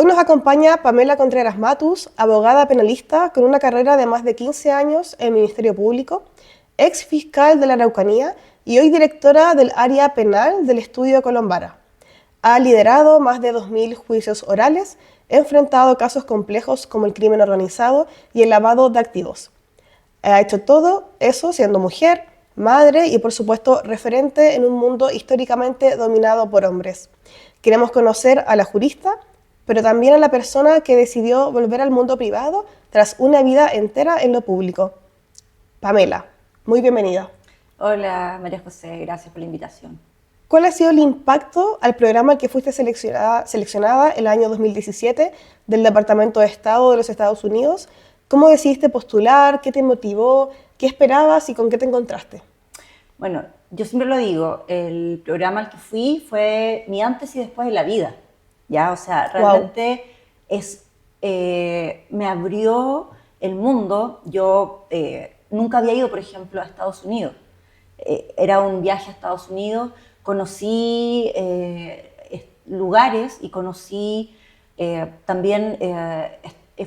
Hoy nos acompaña Pamela Contreras Matus, abogada penalista con una carrera de más de 15 años en el Ministerio Público, ex fiscal de la Araucanía y hoy directora del área penal del Estudio Colombara. Ha liderado más de 2.000 juicios orales, enfrentado casos complejos como el crimen organizado y el lavado de activos. Ha hecho todo eso siendo mujer, madre y, por supuesto, referente en un mundo históricamente dominado por hombres. Queremos conocer a la jurista, pero también a la persona que decidió volver al mundo privado tras una vida entera en lo público. Pamela, muy bienvenida. Hola, María José, gracias por la invitación. ¿Cuál ha sido el impacto al programa al que fuiste seleccionada el año 2017 del Departamento de Estado de los Estados Unidos? ¿Cómo decidiste postular? ¿Qué te motivó? ¿Qué esperabas y con qué te encontraste? Bueno, yo siempre lo digo, el programa al que fui fue mi antes y después de la vida, ¿ya? O sea, realmente me abrió el mundo. Yo nunca había ido, por ejemplo, a Estados Unidos. Era un viaje a Estados Unidos, conocí lugares y conocí también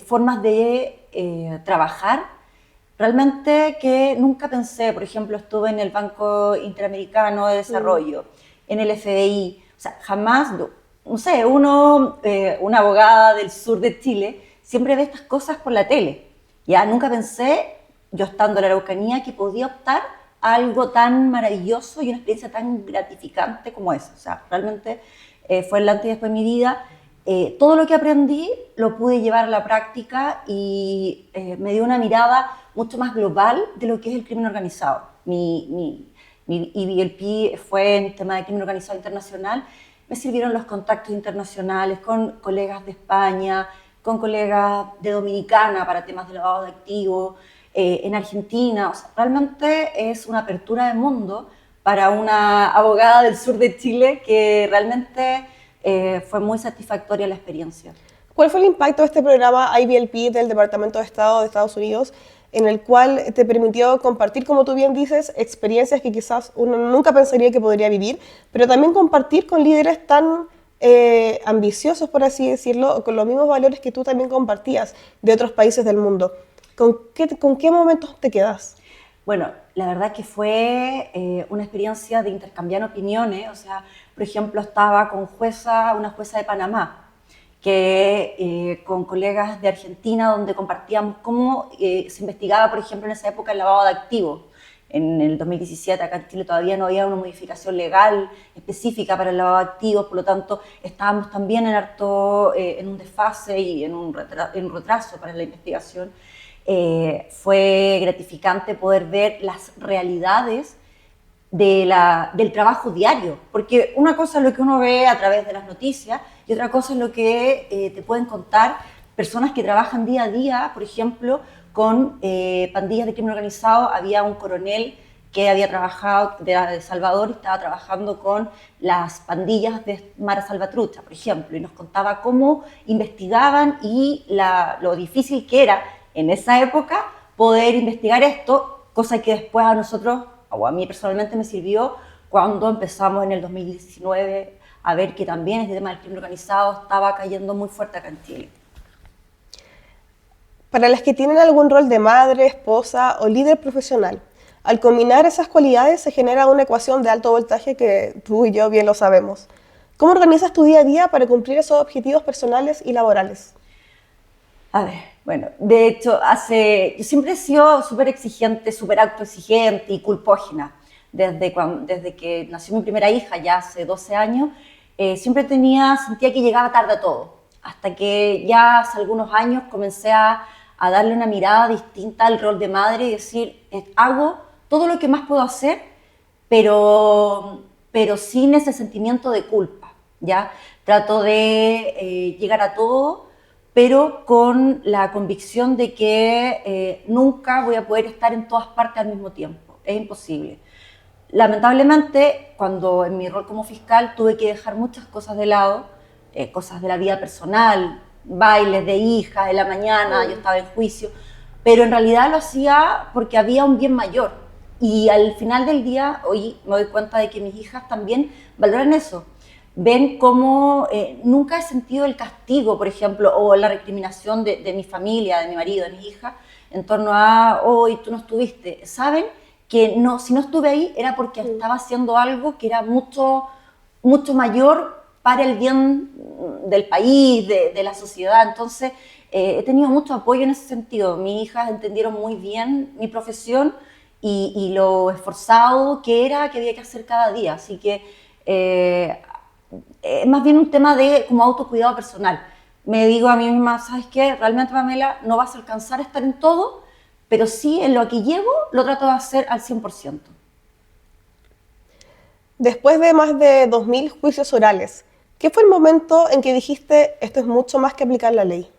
formas de trabajar realmente que nunca pensé. Por ejemplo, estuve en el Banco Interamericano de Desarrollo, en el FBI, o sea, jamás, no sé, una abogada del sur de Chile, siempre ve estas cosas por la tele. Ya nunca pensé, yo estando en la Araucanía, que podía optar a algo tan maravilloso y una experiencia tan gratificante como esa. O sea, realmente fue el antes y después de mi vida. Todo lo que aprendí lo pude llevar a la práctica y me dio una mirada mucho más global de lo que es el crimen organizado. Mi EVLP fue en tema de crimen organizado internacional. Me sirvieron los contactos internacionales con colegas de España, con colegas de Dominicana para temas de lavado de activos, en Argentina. O sea, realmente es una apertura de mundo para una abogada del sur de Chile que realmente fue muy satisfactoria la experiencia. ¿Cuál fue el impacto de este programa IVLP del Departamento de Estado de Estados Unidos en el cual te permitió compartir, como tú bien dices, experiencias que quizás uno nunca pensaría que podría vivir, pero también compartir con líderes tan ambiciosos, por así decirlo, o con los mismos valores que tú también compartías de otros países del mundo? ¿Con qué momentos te quedas? Bueno, la verdad que fue una experiencia de intercambiar opiniones. O sea, por ejemplo, estaba con una jueza de Panamá, que con colegas de Argentina, donde compartíamos cómo se investigaba, por ejemplo, en esa época el lavado de activos. En el 2017 acá en Chile todavía no había una modificación legal específica para el lavado de activos, por lo tanto estábamos también en un desfase y en un retraso para la investigación. Fue gratificante poder ver las realidades del trabajo diario, porque una cosa es lo que uno ve a través de las noticias y otra cosa es lo que te pueden contar personas que trabajan día a día. Por ejemplo, con pandillas de crimen organizado. Había un coronel que había trabajado de El Salvador y estaba trabajando con las pandillas de Mara Salvatrucha, por ejemplo, y nos contaba cómo investigaban y lo difícil que era en esa época poder investigar esto, cosa que después a nosotros, o a mí personalmente, me sirvió cuando empezamos en el 2019 a ver que también este tema del crimen organizado estaba cayendo muy fuerte acá en Chile. Para las que tienen algún rol de madre, esposa o líder profesional, al combinar esas cualidades se genera una ecuación de alto voltaje que tú y yo bien lo sabemos. ¿Cómo organizas tu día a día para cumplir esos objetivos personales y laborales? A ver, bueno, de hecho, yo siempre he sido súper exigente, súper autoexigente y culpógena. Desde que nació mi primera hija, ya hace 12 años, siempre sentía que llegaba tarde a todo. Hasta que ya hace algunos años comencé a darle una mirada distinta al rol de madre y decir, hago todo lo que más puedo hacer, pero sin ese sentimiento de culpa, ¿ya? Trato de llegar a todo, pero con la convicción de que nunca voy a poder estar en todas partes al mismo tiempo. Es imposible. Lamentablemente, cuando en mi rol como fiscal tuve que dejar muchas cosas de lado, cosas de la vida personal, bailes de hijas en la mañana, yo estaba en juicio, pero en realidad lo hacía porque había un bien mayor. Y al final del día, hoy me doy cuenta de que mis hijas también valoran eso. ven cómo nunca he sentido el castigo, por ejemplo, o la recriminación de mi familia, de mi marido, de mi hija, en torno a, hoy tú no estuviste. Saben que no, si no estuve ahí era porque estaba haciendo algo que era mucho, mucho mayor para el bien del país, de la sociedad. Entonces, he tenido mucho apoyo en ese sentido. Mis hijas entendieron muy bien mi profesión y lo esforzado que era, que había que hacer cada día. Así que es más bien un tema de como autocuidado personal. Me digo a mí misma, ¿sabes qué? Realmente, Pamela, no vas a alcanzar a estar en todo, pero sí en lo que llevo lo trato de hacer al 100%. Después de más de 2000 juicios orales, ¿qué fue el momento en que dijiste esto es mucho más que aplicar la ley?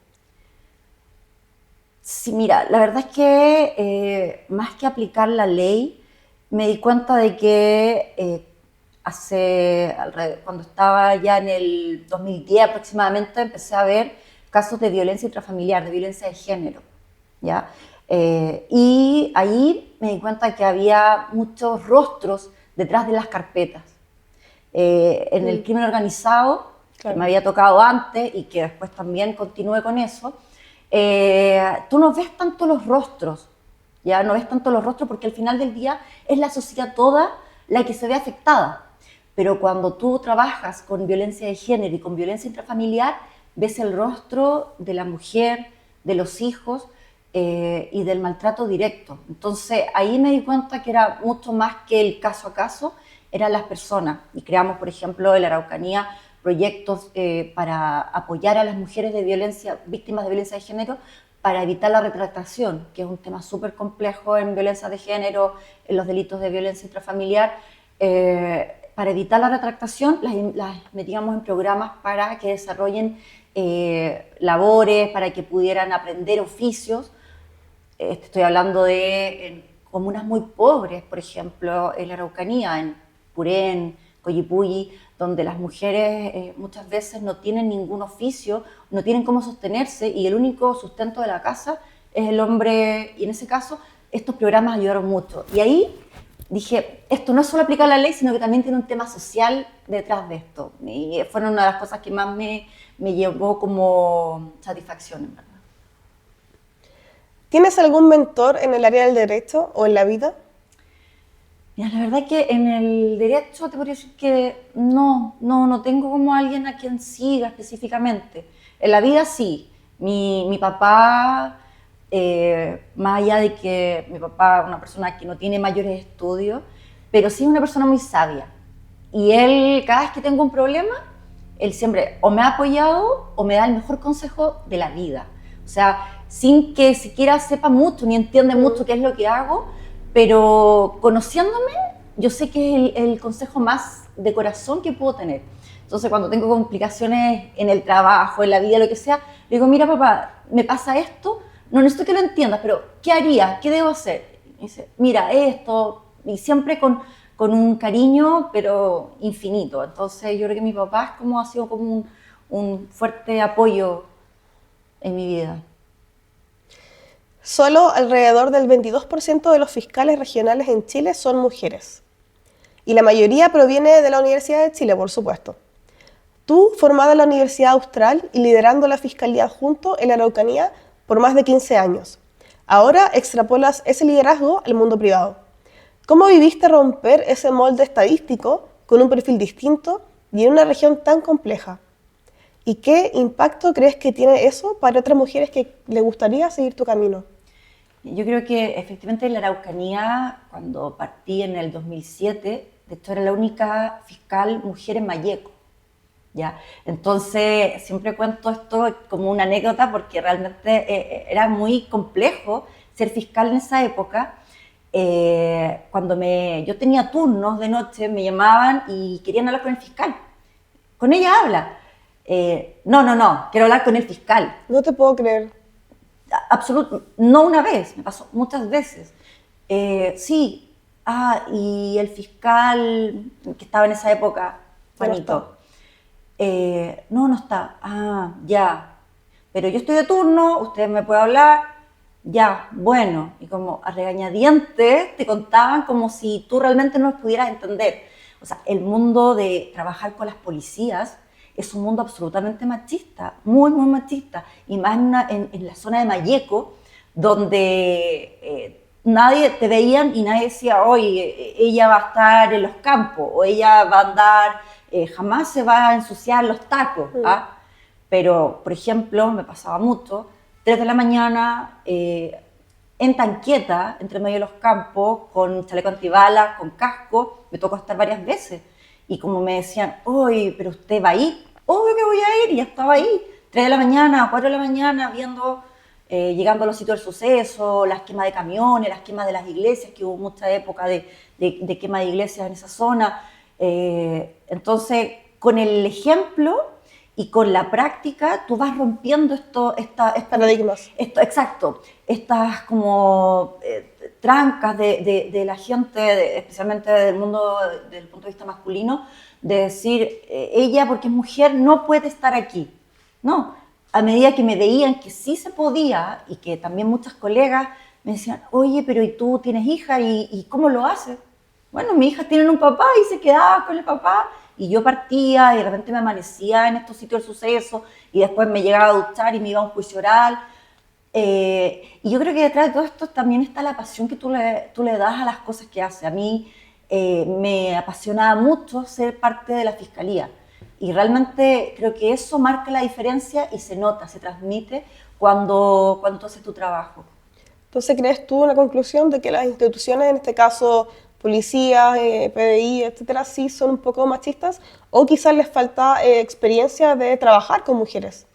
Sí, mira, la verdad es que más que aplicar la ley, me di cuenta de que cuando estaba ya en el 2010 aproximadamente, empecé a ver casos de violencia intrafamiliar, de violencia de género, ¿ya? Y ahí me di cuenta que había muchos rostros detrás de las carpetas. En el crimen organizado, claro, que me había tocado antes y que después también continué con eso, tú no ves tanto los rostros, ya no ves tanto los rostros porque al final del día es la sociedad toda la que se ve afectada. Pero cuando tú trabajas con violencia de género y con violencia intrafamiliar, ves el rostro de la mujer, de los hijos y del maltrato directo. Entonces ahí me di cuenta que era mucho más que el caso a caso, eran las personas. Y creamos, por ejemplo, en la Araucanía proyectos para apoyar a las mujeres de violencia, víctimas de violencia de género, para evitar la retractación, que es un tema súper complejo en violencia de género, en los delitos de violencia intrafamiliar. Para evitar la retractación, las metíamos en programas para que desarrollen labores, para que pudieran aprender oficios. Estoy hablando de comunas muy pobres, por ejemplo, en la Araucanía, en Purén, Coyipulli, donde las mujeres muchas veces no tienen ningún oficio, no tienen cómo sostenerse y el único sustento de la casa es el hombre, y en ese caso estos programas ayudaron mucho. Y ahí dije, esto no es solo aplicar la ley, sino que también tiene un tema social detrás de esto. Y fueron una de las cosas que más me llevó como satisfacción, en verdad. ¿Tienes algún mentor en el área del derecho o en la vida? Mira, la verdad es que en el derecho te podría decir que no tengo como alguien a quien siga específicamente. En la vida sí. Mi papá, más allá de que mi papá es una persona que no tiene mayores estudios, pero sí es una persona muy sabia. Y él, cada vez que tengo un problema, él siempre o me ha apoyado o me da el mejor consejo de la vida. O sea, sin que siquiera sepa mucho ni entiende mucho qué es lo que hago, pero conociéndome, yo sé que es el consejo más de corazón que puedo tener. Entonces, cuando tengo complicaciones en el trabajo, en la vida, lo que sea, le digo, mira papá, me pasa esto, no necesito que lo entiendas, pero ¿qué haría? ¿Qué debo hacer? Y dice, mira, esto, y siempre con un cariño, pero infinito. Entonces, yo creo que mi papá es como, ha sido como un fuerte apoyo en mi vida. Solo alrededor del 22% de los fiscales regionales en Chile son mujeres. Y la mayoría proviene de la Universidad de Chile, por supuesto. Tú, formada en la Universidad Austral y liderando la Fiscalía Adjunto en la Araucanía por más de 15 años. Ahora extrapolas ese liderazgo al mundo privado. ¿Cómo viviste romper ese molde estadístico con un perfil distinto y en una región tan compleja? ¿Y qué impacto crees que tiene eso para otras mujeres que les gustaría seguir tu camino? Yo creo que efectivamente en la Araucanía, cuando partí en el 2007, de hecho era la única fiscal mujer en Malleco, ¿ya? Entonces siempre cuento esto como una anécdota porque realmente era muy complejo ser fiscal en esa época. Cuando yo tenía turnos de noche, me llamaban y querían hablar con el fiscal. Con ella habla. No, quiero hablar con el fiscal. No te puedo creer. No una vez, me pasó muchas veces. Sí, y el fiscal que estaba en esa época, Juanito, no está, ya, pero yo estoy de turno, usted me puede hablar, ya, bueno, y como a regañadientes te contaban como si tú realmente no los pudieras entender. O sea, el mundo de trabajar con las policías es un mundo absolutamente machista, muy, muy machista, y más en la zona de Malleco, donde nadie te veían y nadie decía, oye, ella va a estar en los campos, o ella va a andar, jamás se va a ensuciar los tacos, ¿ah? Pero, por ejemplo, me pasaba mucho, 3 de la mañana, en tanqueta, entre medio de los campos, con chaleco antibalas, con casco, me tocó estar varias veces. Y como me decían, oye, pero usted va a ir, obvio que voy a ir, y ya estaba ahí, 3 de la mañana, 4 de la mañana, viendo, llegando a los sitios del suceso, las quemas de camiones, las quemas de las iglesias, que hubo mucha época de quema de iglesias en esa zona. Entonces, con el ejemplo y con la práctica, tú vas rompiendo Paradigmas. Exacto, estas como trancas de la gente, especialmente del mundo, desde el punto de vista masculino, de decir, ella porque es mujer no puede estar aquí. No, a medida que me veían que sí se podía y que también muchas colegas me decían, oye, pero ¿y tú tienes hija y cómo lo haces? Bueno, mis hijas tienen un papá y se quedaban con el papá y yo partía y de repente me amanecía en estos sitios del suceso y después me llegaba a duchar y me iba a un juicio oral. Y yo creo que detrás de todo esto también está la pasión que tú le das a las cosas que haces. A mí me apasionaba mucho ser parte de la fiscalía y realmente creo que eso marca la diferencia y se nota, se transmite cuando tú haces tu trabajo. Entonces, ¿crees tú en la conclusión de que las instituciones, en este caso policía, PDI, etcétera, sí son un poco machistas o quizás les falta experiencia de trabajar con mujeres?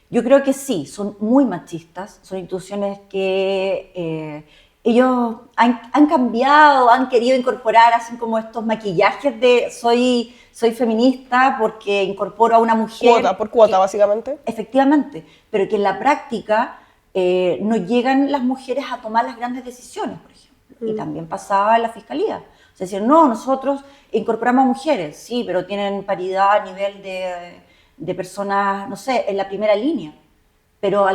Yo creo que sí, son muy machistas, son instituciones que ellos han cambiado, han querido incorporar, hacen como estos maquillajes de soy feminista porque incorporo a una mujer. Cuota, por cuota, básicamente. Efectivamente, pero que en la práctica no llegan las mujeres a tomar las grandes decisiones, por ejemplo. Y también pasaba en la fiscalía. O sea, decían, no, nosotros incorporamos a mujeres, sí, pero tienen paridad a nivel de personas, no sé, en la primera línea. Pero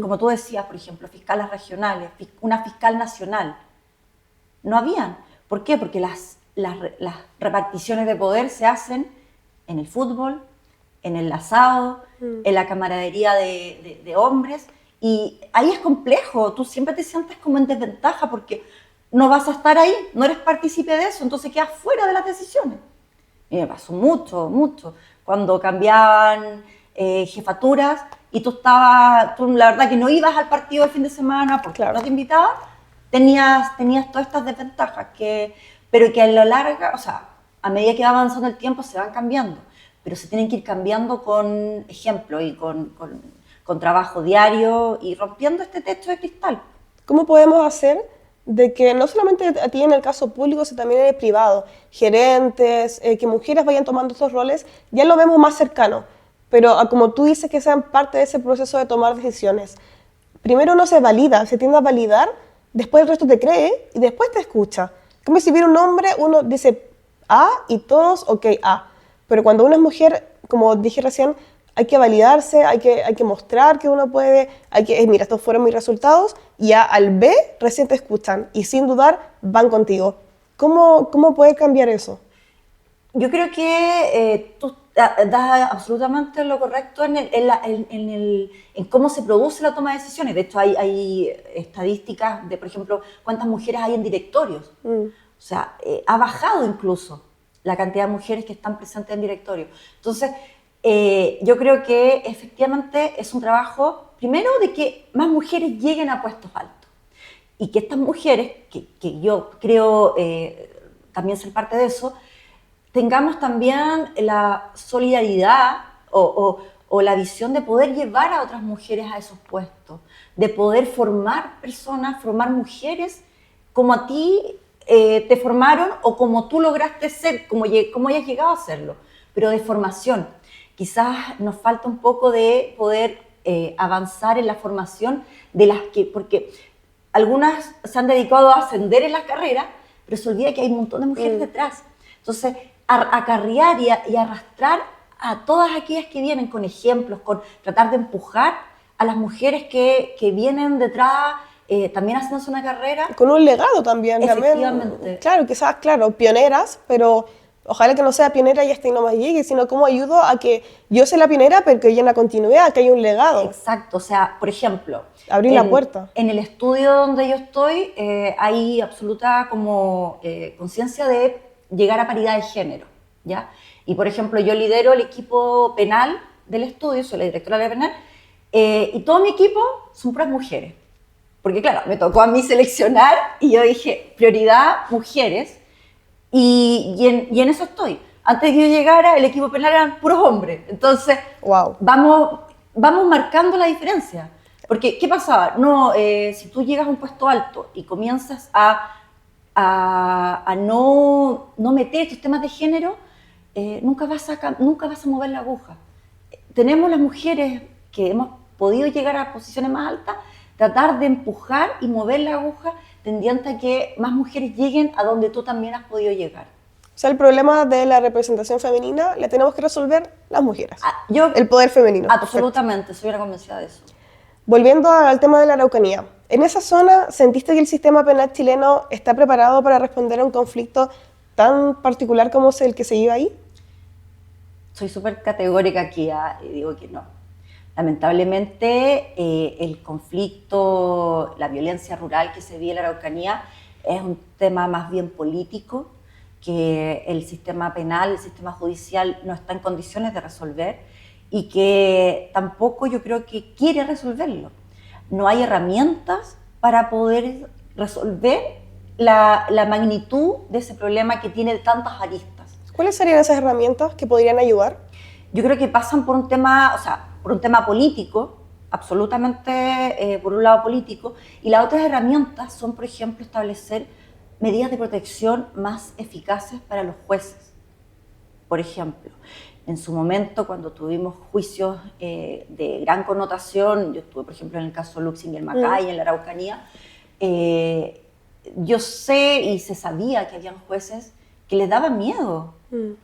como tú decías, por ejemplo, fiscales regionales, una fiscal nacional, no habían. ¿Por qué? Porque las reparticiones de poder se hacen en el fútbol, en el asado, en la camaradería de hombres, y ahí es complejo, tú siempre te sientes como en desventaja porque no vas a estar ahí, no eres partícipe de eso, entonces quedas fuera de las decisiones. Y me pasó mucho, mucho, cuando cambiaban jefaturas y tú la verdad que no ibas al partido el fin de semana porque no te invitaban, tenías todas estas desventajas, pero que a lo largo, o sea, a medida que va avanzando el tiempo se van cambiando, pero se tienen que ir cambiando con ejemplo y con trabajo diario y rompiendo este techo de cristal. ¿Cómo podemos hacer de que no solamente a ti en el caso público, sino también en el privado, gerentes, que mujeres vayan tomando estos roles, ya lo vemos más cercano, pero como tú dices que sean parte de ese proceso de tomar decisiones? Primero uno se valida, se tiende a validar, después el resto te cree y después te escucha. Como si viera un hombre, uno dice A y todos, ok, A. Pero cuando uno es mujer, como dije recién, hay que validarse, hay que mostrar que uno puede, mira, estos fueron mis resultados, y ya al B recién te escuchan y sin dudar van contigo. ¿Cómo puede cambiar eso? Yo creo que tú das absolutamente lo correcto en cómo se produce la toma de decisiones. De hecho, hay estadísticas de, por ejemplo, cuántas mujeres hay en directorios. O sea, ha bajado incluso la cantidad de mujeres que están presentes en directorios. Entonces, yo creo que efectivamente es un trabajo, primero, de que más mujeres lleguen a puestos altos y que estas mujeres, que yo creo también ser parte de eso, tengamos también la solidaridad o la visión de poder llevar a otras mujeres a esos puestos, de poder formar personas, formar mujeres como a ti te formaron o como tú lograste ser, como hayas llegado a serlo, pero de formación. Quizás nos falta un poco de poder avanzar en la formación de las que, porque algunas se han dedicado a ascender en la carrera, pero se olvida que hay un montón de mujeres detrás. Entonces, acarrear y arrastrar a todas aquellas que vienen con ejemplos, con tratar de empujar a las mujeres que vienen detrás, también haciéndose una carrera. Con un legado también. Efectivamente. También, claro, quizás, claro, pioneras, pero Ojalá que no sea pionera y hasta ahí nomás llegue, sino cómo ayudo a que yo sea la pionera, pero que haya una continuidad, que haya un legado. Exacto, o sea, por ejemplo, Abrir la puerta. En el estudio donde yo estoy hay absoluta como conciencia de llegar a paridad de género, ¿ya? Y por ejemplo, yo lidero el equipo penal del estudio, soy la directora de penal, y todo mi equipo son puras mujeres. Porque claro, me tocó a mí seleccionar y yo dije, prioridad, mujeres, y en eso estoy. Antes de que yo llegara, el equipo penal eran puros hombres. Entonces, Wow. vamos marcando la diferencia. Porque, ¿qué pasaba? No, si tú llegas a un puesto alto y comienzas a no meter estos temas de género, nunca vas a mover la aguja. Tenemos las mujeres que hemos podido llegar a posiciones más altas, tratar de empujar y mover la aguja tendiente a que más mujeres lleguen a donde tú también has podido llegar. O sea, el problema de la representación femenina le tenemos que resolver las mujeres. El poder femenino. Absolutamente, soy una convencida de eso. Volviendo al tema de la Araucanía, ¿en esa zona sentiste que el sistema penal chileno está preparado para responder a un conflicto tan particular como es el que se vive ahí? Soy súper categórica aquí y digo que no. Lamentablemente, el conflicto, la violencia rural que se vive en la Araucanía es un tema más bien político que el sistema penal, el sistema judicial no está en condiciones de resolver y que tampoco yo creo que quiere resolverlo. No hay herramientas para poder resolver la magnitud de ese problema que tiene tantas aristas. ¿Cuáles serían esas herramientas que podrían ayudar? Yo creo que pasan por un tema, o sea, por un tema político, absolutamente por un lado político, y las otras herramientas son, por ejemplo, establecer medidas de protección más eficaces para los jueces. Por ejemplo, en su momento, cuando tuvimos juicios de gran connotación, yo estuve, por ejemplo, en el caso Luxinger Macay, en la Araucanía, yo sé y se sabía que habían jueces que les daba miedo.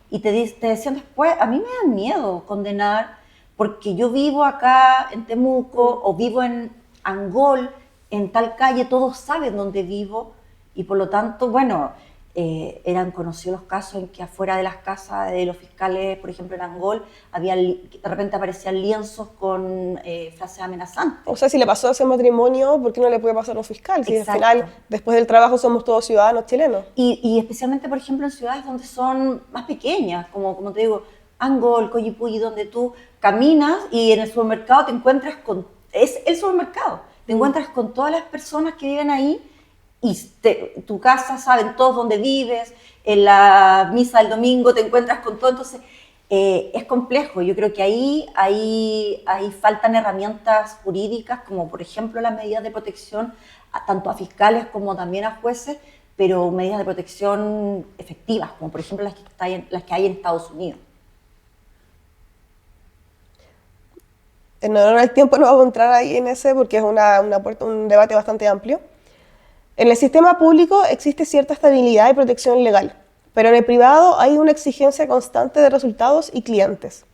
Y te decían después, a mí me da miedo condenar porque yo vivo acá en Temuco o vivo en Angol, en tal calle, todos saben dónde vivo y por lo tanto, bueno, eran conocidos los casos en que afuera de las casas de los fiscales, por ejemplo en Angol, de repente aparecían lienzos con frases amenazantes. O sea, si le pasó ese matrimonio, ¿por qué no le puede pasar a un fiscal? Si al final, después del trabajo, somos todos ciudadanos chilenos. Y especialmente, por ejemplo, en ciudades donde son más pequeñas, como te digo, Angol, Coyipulli, donde tú caminas y en el supermercado te encuentras con... Es el supermercado. Te encuentras con todas las personas que viven ahí y tu casa, saben todos dónde vives, en la misa del domingo te encuentras con todo, entonces es complejo. Yo creo que ahí faltan herramientas jurídicas, como por ejemplo las medidas de protección, tanto a fiscales como también a jueces, pero medidas de protección efectivas, como por ejemplo las que hay en Estados Unidos. En honor al tiempo no vamos a entrar ahí en ese porque es un debate bastante amplio. En el sistema público existe cierta estabilidad y protección legal, pero en el privado hay una exigencia constante de resultados y clientes.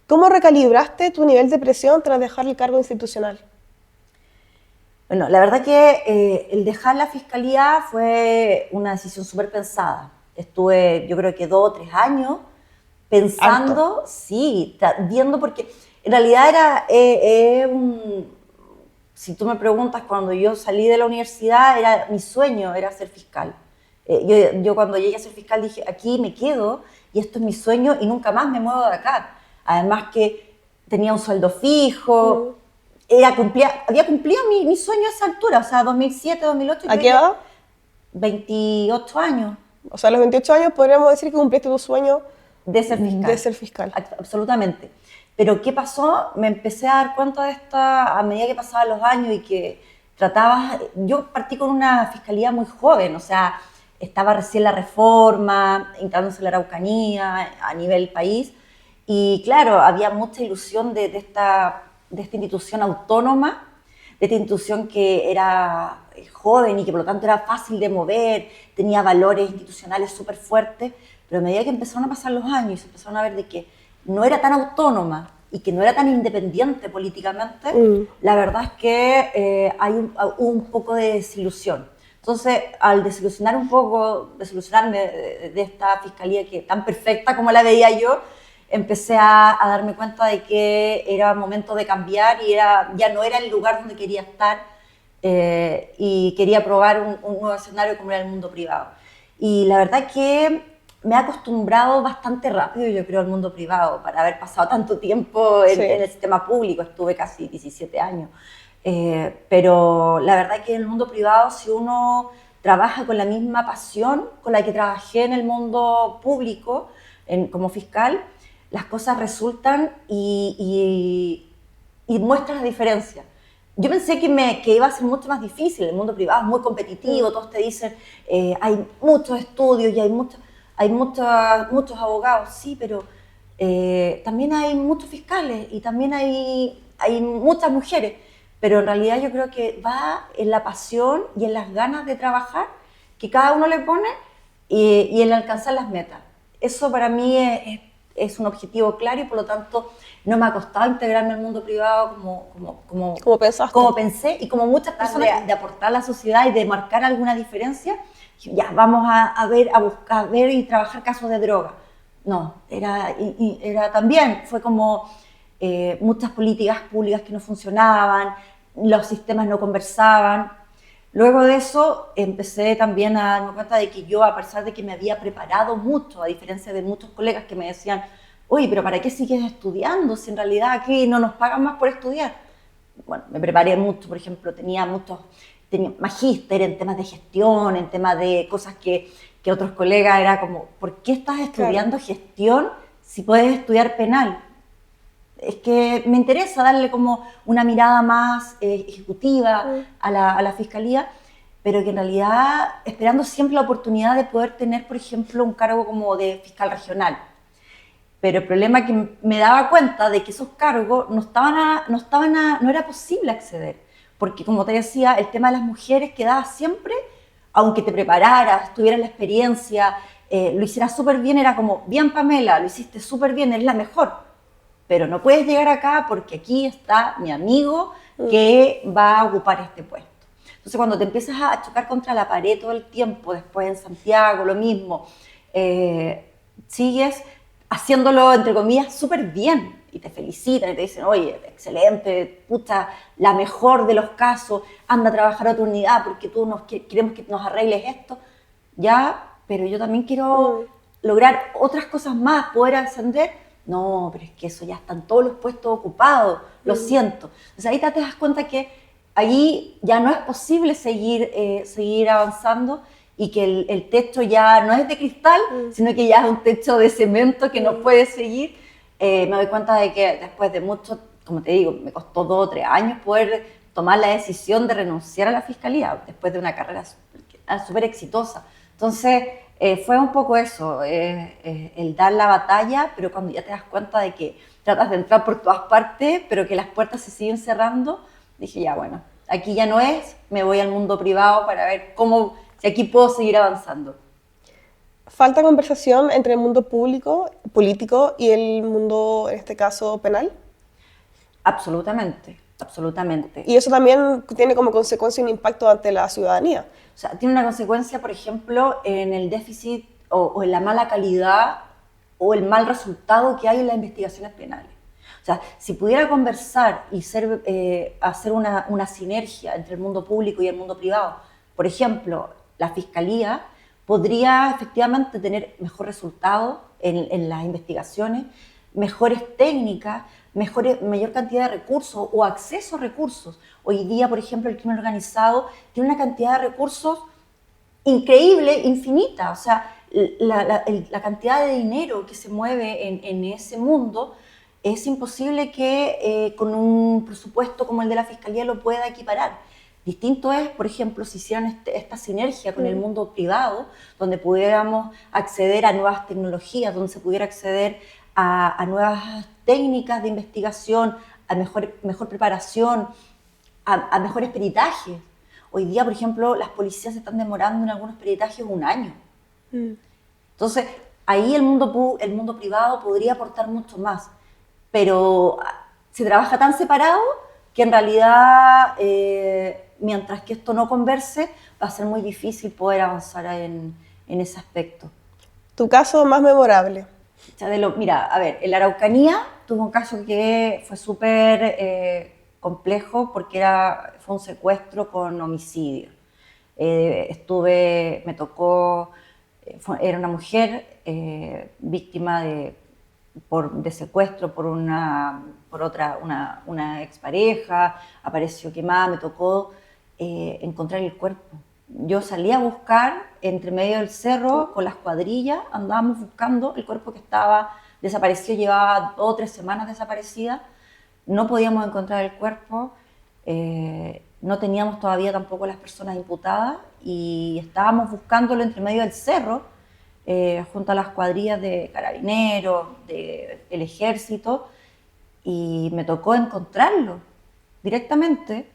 ¿Cómo recalibraste tu nivel de presión tras dejar el cargo institucional? Bueno, la verdad que el dejar la fiscalía fue una decisión súper pensada. Estuve, yo creo que 2 o 3 años pensando, ¿Harto? sí, viendo, porque en realidad era si tú me preguntas, cuando yo salí de la universidad, mi sueño era ser fiscal. Yo cuando llegué a ser fiscal dije, aquí me quedo y esto es mi sueño y nunca más me muevo de acá. Además que tenía un sueldo fijo, había cumplido mi sueño a esa altura, o sea, 2007, 2008. ¿A qué edad? 28 años. O sea, a los 28 años podríamos decir que cumpliste tu sueño de ser fiscal. De ser fiscal. Absolutamente. Pero ¿qué pasó? Me empecé a dar cuenta de esto a medida que pasaban los años y que yo partí con una fiscalía muy joven, o sea, estaba recién la reforma, instalándose la Araucanía a nivel país, y claro, había mucha ilusión de esta institución autónoma, de esta institución que era joven y que por lo tanto era fácil de mover, tenía valores institucionales súper fuertes, pero a medida que empezaron a pasar los años y se empezaron a ver de que no era tan autónoma y que no era tan independiente políticamente, la verdad es que hay un poco de desilusión. Entonces, al desilusionarme de esta fiscalía que tan perfecta como la veía yo, empecé a darme cuenta de que era momento de cambiar y ya no era el lugar donde quería estar, y quería probar un nuevo escenario como era el mundo privado. Y la verdad que me he acostumbrado bastante rápido, yo creo, al mundo privado, para haber pasado tanto tiempo en el sistema público. Estuve casi 17 años. Pero la verdad que en el mundo privado, si uno trabaja con la misma pasión con la que trabajé en el mundo público como fiscal, las cosas resultan y muestran la diferencia. Yo pensé que iba a ser mucho más difícil. El mundo privado es muy competitivo, todos te dicen, hay muchos estudios y hay muchos abogados, sí, pero también hay muchos fiscales y también hay muchas mujeres. Pero en realidad yo creo que va en la pasión y en las ganas de trabajar que cada uno le pone y en alcanzar las metas. Eso para mí es un objetivo claro y por lo tanto no me ha costado integrarme al mundo privado ¿Cómo pensaste? como pensé y como muchas personas de aportar a la sociedad y de marcar alguna diferencia. Ya, vamos a ver y trabajar casos de droga. No, era también, fue como muchas políticas públicas que no funcionaban, los sistemas no conversaban. Luego de eso empecé también a darme cuenta de que yo, a pesar de que me había preparado mucho, a diferencia de muchos colegas que me decían, oye, pero ¿para qué sigues estudiando si en realidad aquí no nos pagan más por estudiar? Bueno, me preparé mucho, por ejemplo, tenía magíster en temas de gestión, en temas de cosas que otros colegas era como, ¿por qué estás estudiando gestión si puedes estudiar penal? Es que me interesa darle como una mirada más ejecutiva a la fiscalía, pero que en realidad esperando siempre la oportunidad de poder tener, por ejemplo, un cargo como de fiscal regional. Pero el problema es que me daba cuenta de que esos cargos no era posible acceder, porque como te decía, el tema de las mujeres quedaba siempre, aunque te prepararas, tuvieras la experiencia, lo hicieras súper bien, era como, bien Pamela, lo hiciste súper bien, eres la mejor. Pero no puedes llegar acá porque aquí está mi amigo que va a ocupar este puesto. Entonces, cuando te empiezas a chocar contra la pared todo el tiempo, después en Santiago, lo mismo, sigues haciéndolo, entre comillas, súper bien. Y te felicitan y te dicen, oye, excelente, puta, la mejor de los casos, anda a trabajar a otra unidad porque queremos que nos arregles esto. Ya, pero yo también quiero lograr otras cosas más, poder ascender. No, pero es que eso ya están todos los puestos ocupados, lo siento. Entonces ahí te das cuenta que ahí ya no es posible seguir avanzando y que el techo ya no es de cristal, sino que ya es un techo de cemento que no puede seguir. Me doy cuenta de que después de mucho, como te digo, me costó 2 o 3 años poder tomar la decisión de renunciar a la fiscalía después de una carrera súper exitosa. Entonces, fue un poco eso, el dar la batalla, pero cuando ya te das cuenta de que tratas de entrar por todas partes, pero que las puertas se siguen cerrando, dije, ya bueno, aquí ya no es, me voy al mundo privado para ver si aquí puedo seguir avanzando. ¿Falta conversación entre el mundo político y el mundo, en este caso, penal? Absolutamente, absolutamente. Y eso también tiene como consecuencia un impacto ante la ciudadanía. O sea, tiene una consecuencia, por ejemplo, en el déficit o en la mala calidad o el mal resultado que hay en las investigaciones penales. O sea, si pudiera conversar y hacer una sinergia entre el mundo público y el mundo privado, por ejemplo, la Fiscalía podría efectivamente tener mejor resultado en las investigaciones, mejores técnicas, mayor cantidad de recursos o acceso a recursos. Hoy día, por ejemplo, el crimen organizado tiene una cantidad de recursos increíble, infinita. O sea, la cantidad de dinero que se mueve en ese mundo es imposible que con un presupuesto como el de la Fiscalía lo pueda equiparar. Distinto es, por ejemplo, si hicieran esta sinergia con el mundo privado, donde pudiéramos acceder a nuevas tecnologías, donde se pudiera acceder a nuevas técnicas de investigación, a mejor preparación, a mejores peritajes. Hoy día, por ejemplo, las policías se están demorando en algunos peritajes 1 año. Entonces, ahí el mundo privado podría aportar mucho más, pero se trabaja tan separado que en realidad mientras que esto no converse, va a ser muy difícil poder avanzar en ese aspecto. ¿Tu caso más memorable? O sea, mira, a ver, en la Araucanía tuve un caso que fue súper complejo porque fue un secuestro con homicidio. Me tocó, era una mujer víctima de secuestro por una expareja, apareció quemada, me tocó encontrar el cuerpo. Yo salí a buscar entre medio del cerro con las cuadrillas, andábamos buscando el cuerpo que estaba desaparecido, llevaba 2 o 3 semanas desaparecida, no podíamos encontrar el cuerpo, no teníamos todavía tampoco las personas imputadas y estábamos buscándolo entre medio del cerro, junto a las cuadrillas de carabineros, del ejército, y me tocó encontrarlo directamente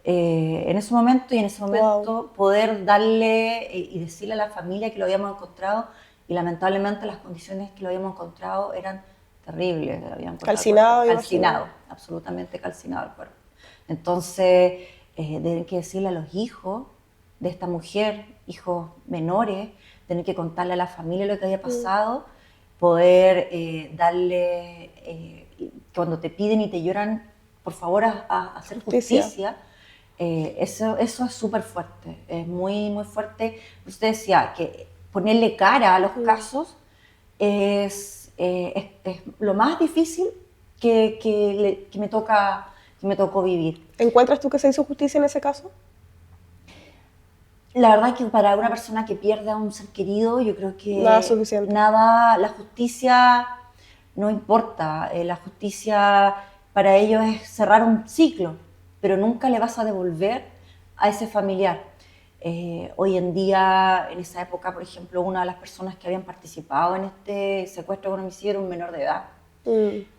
en ese momento, y en ese momento poder darle y decirle a la familia que lo habíamos encontrado, y lamentablemente las condiciones que lo habíamos encontrado eran terribles. Calcinado, absolutamente calcinado el cuerpo. Entonces, tienen que decirle a los hijos de esta mujer, hijos menores, tener que contarle a la familia lo que había pasado, poder darle, cuando te piden y te lloran, por favor, a hacer justicia. Eso es súper fuerte, es muy, muy fuerte. Usted decía que ponerle cara a los casos es lo más difícil que me tocó vivir. ¿Encuentras tú que se hizo justicia en ese caso? La verdad es que para una persona que pierde a un ser querido, yo creo que nada es suficiente. La justicia no importa. La justicia para ellos es cerrar un ciclo, pero nunca le vas a devolver a ese familiar. Hoy en día, en esa época, por ejemplo, una de las personas que habían participado en este secuestro con homicidio era un menor de edad.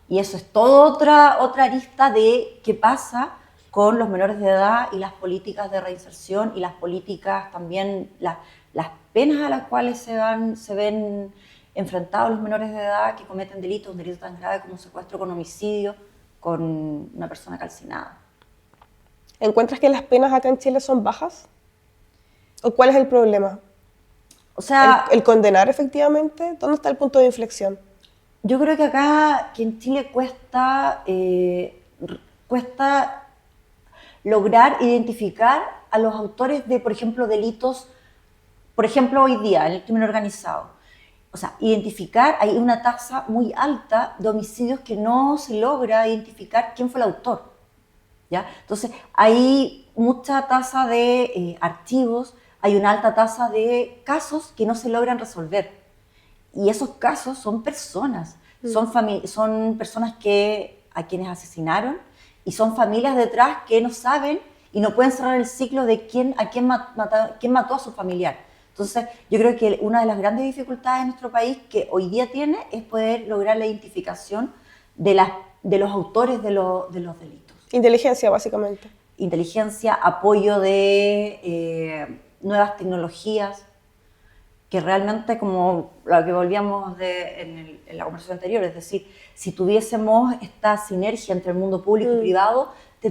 Y eso es toda otra arista de qué pasa con los menores de edad y las políticas de reinserción y las políticas también, las penas a las cuales se ven enfrentados los menores de edad que cometen un delito tan grave como un secuestro con homicidio con una persona calcinada. ¿Encuentras que las penas acá en Chile son bajas? ¿O cuál es el problema? O sea, ¿El condenar efectivamente? ¿Dónde está el punto de inflexión? Yo creo que acá, que en Chile cuesta lograr identificar a los autores de, por ejemplo, delitos, por ejemplo, hoy día, en el crimen organizado. O sea, hay una tasa muy alta de homicidios que no se logra identificar quién fue el autor, ¿ya? Entonces, hay mucha tasa de archivos, hay una alta tasa de casos que no se logran resolver. Y esos casos son personas, son personas a quienes asesinaron, y son familias detrás que no saben y no pueden cerrar el ciclo de quién mató a su familiar. Entonces, yo creo que una de las grandes dificultades de nuestro país que hoy día tiene es poder lograr la identificación de los autores de los delitos. Inteligencia, básicamente. Inteligencia, apoyo de nuevas tecnologías, que realmente, como lo que volvíamos en la conversación anterior, es decir, si tuviésemos esta sinergia entre el mundo público y privado, se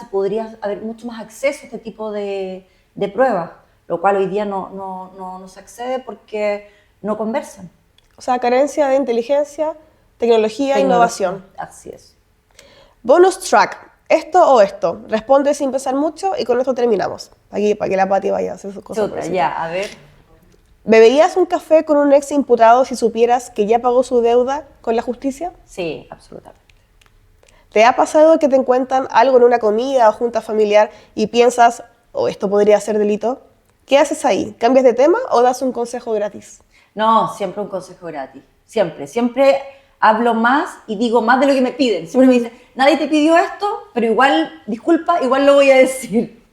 podría haber mucho más acceso a este tipo de pruebas, lo cual hoy día no se accede porque no conversan. O sea, carencia de inteligencia, tecnología e innovación. Así es. Bonus track. ¿Esto o esto? Responde sin pensar mucho y con esto terminamos. Aquí, para que la Pati vaya a hacer sus cosas. Chuta, ya, a ver. ¿Beberías un café con un ex imputado si supieras que ya pagó su deuda con la justicia? Sí, absolutamente. ¿Te ha pasado que te encuentran algo en una comida o junta familiar y piensas, esto podría ser delito? ¿Qué haces ahí? ¿Cambias de tema o das un consejo gratis? No, siempre un consejo gratis. Siempre hablo más y digo más de lo que me piden. Siempre me dicen, nadie te pidió esto, pero igual, disculpa, igual lo voy a decir.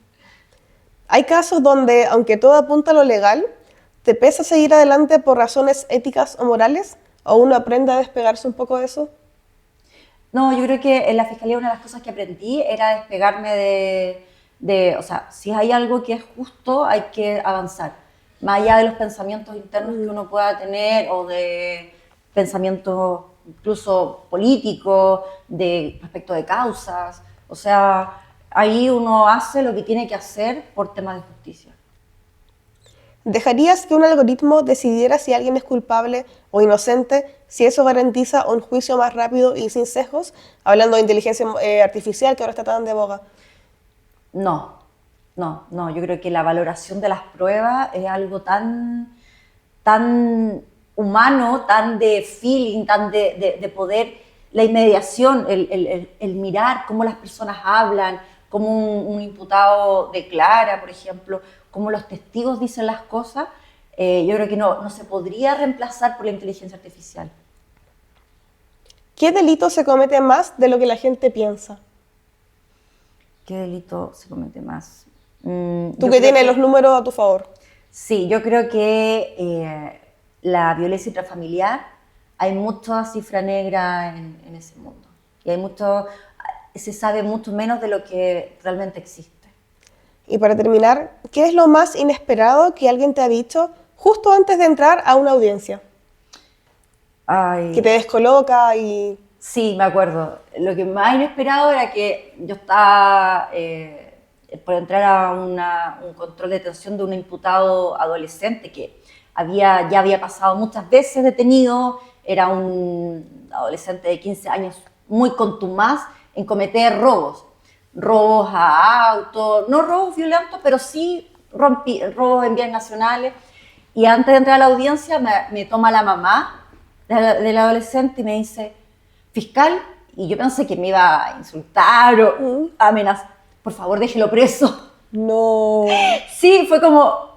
Hay casos donde, aunque todo apunta a lo legal, ¿te pesa seguir adelante por razones éticas o morales? ¿O uno aprende a despegarse un poco de eso? No, yo creo que en la fiscalía una de las cosas que aprendí era despegarme o sea, si hay algo que es justo, hay que avanzar. Más allá de los pensamientos internos que uno pueda tener o de pensamientos incluso políticos, respecto de causas. O sea, ahí uno hace lo que tiene que hacer por temas de justicia. ¿Dejarías que un algoritmo decidiera si alguien es culpable o inocente, si eso garantiza un juicio más rápido y sin sesgos? Hablando de inteligencia artificial, que ahora está tan de boga. No, no, yo creo que la valoración de las pruebas es algo tan humano, tan de feeling, tan de poder, la inmediación, el mirar cómo las personas hablan, cómo un imputado declara, por ejemplo, cómo los testigos dicen las cosas, yo creo que no se podría reemplazar por la inteligencia artificial. ¿Qué delito se comete más de lo que la gente piensa? ¿Qué delito se comete más? Tú que tienes los números a tu favor. Sí, yo creo que la violencia intrafamiliar, hay mucha cifra negra en ese mundo. Y se sabe mucho menos de lo que realmente existe. Y para terminar, ¿qué es lo más inesperado que alguien te ha dicho justo antes de entrar a una audiencia? Ay, Que te descoloca y... Sí, me acuerdo. Lo que más inesperado era que yo estaba por entrar a un control de detención de un imputado adolescente que ya había pasado muchas veces detenido, era un adolescente de 15 años muy contumaz en cometer robos a autos, no robos violentos, pero sí robos en vías nacionales. Y antes de entrar a la audiencia me toma la mamá del adolescente y me dice, fiscal, y yo pensé que me iba a insultar o amenazar, por favor déjelo preso. No. Sí, fue como,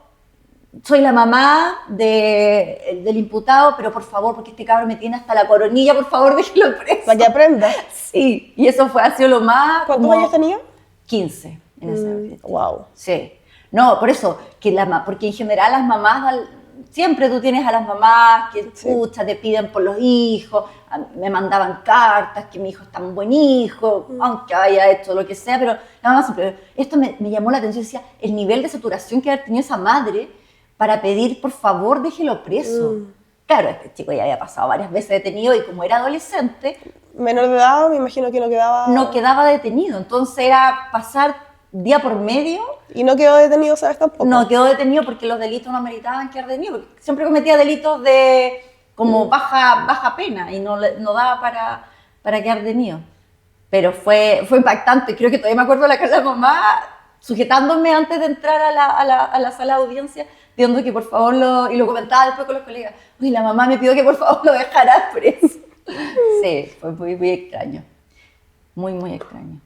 soy la mamá del imputado, pero por favor, porque este cabrón me tiene hasta la coronilla, por favor déjelo preso. Para que aprenda. Sí, y eso ha sido lo más... ¿Cuántos años tenía? 15 en ese Wow. Sí. No, por eso, porque en general las mamás, siempre tú tienes a las mamás que escuchan, te piden por los hijos, me mandaban cartas, que mi hijo es tan buen hijo, aunque haya hecho lo que sea, pero la mamá siempre, esto me llamó la atención, decía, el nivel de saturación que había tenido esa madre para pedir, por favor, déjelo preso. Claro, este chico ya había pasado varias veces detenido y como era adolescente... Menor de edad, me imagino que no quedaba... No quedaba detenido, entonces era pasar día por medio. ¿Y no quedó detenido, sabes, tampoco? No quedó detenido porque los delitos no ameritaban quedar detenido, porque siempre cometía delitos de como baja pena y no daba para quedar detenido. Pero fue impactante, creo que todavía me acuerdo de la cara de la mamá sujetándome antes de entrar a la sala de audiencia, diciendo que por favor, y lo comentaba después con los colegas, uy, la mamá me pidió que por favor lo dejara preso. Sí, fue muy, muy extraño. Muy, muy extraño.